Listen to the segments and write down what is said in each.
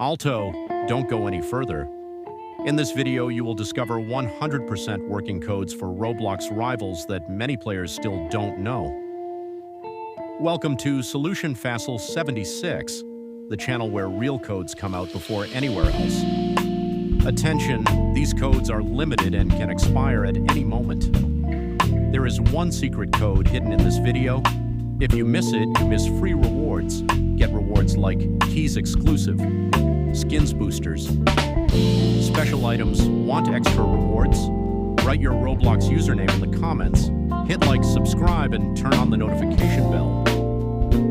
Alto, don't go any further. In this video, you will discover 100% working codes for Roblox Rivals that many players still don't know. Welcome to Solution Facile 76, the channel where real codes come out before anywhere else. Attention, these codes are limited and can expire at any moment. There is one secret code hidden in this video. If you miss it, you miss free rewards. Get rewards like keys exclusive, skins boosters, special items. Want extra rewards? Write your Roblox username in the comments. Hit like, subscribe, and turn on the notification bell.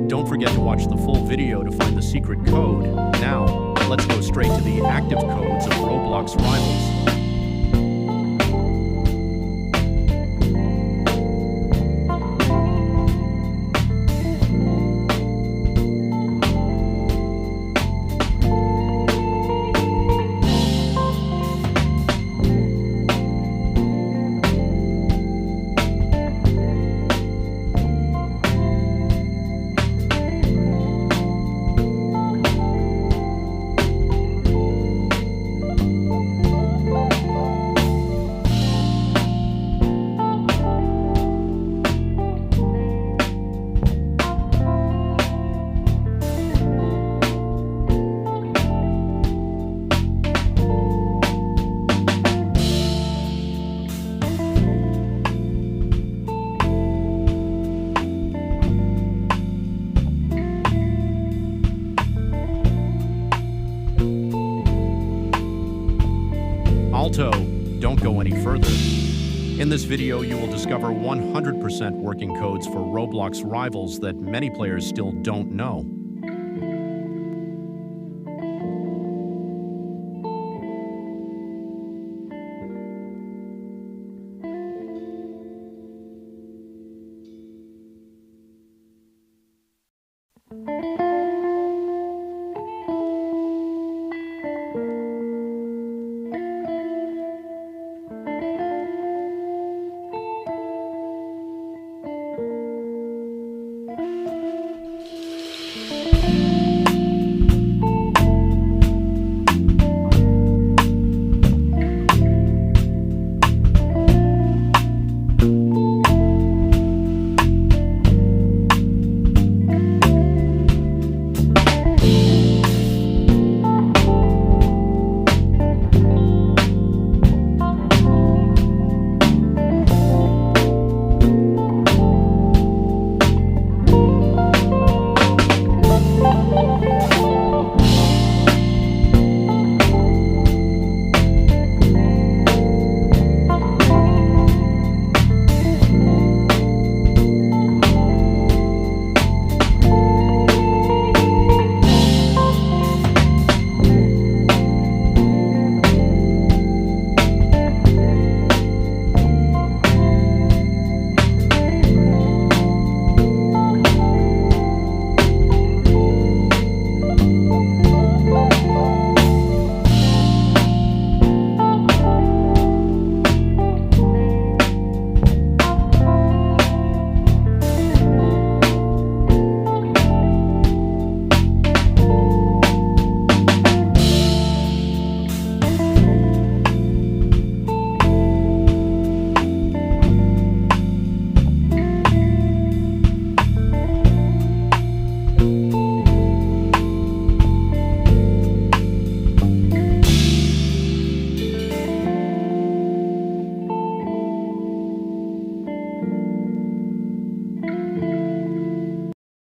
Don't forget to watch the full video to find the secret code. Now, let's go straight to the active codes of Roblox Rivals. Alto, don't go any further. In this video, you will discover 100% working codes for Roblox Rivals that many players still don't know.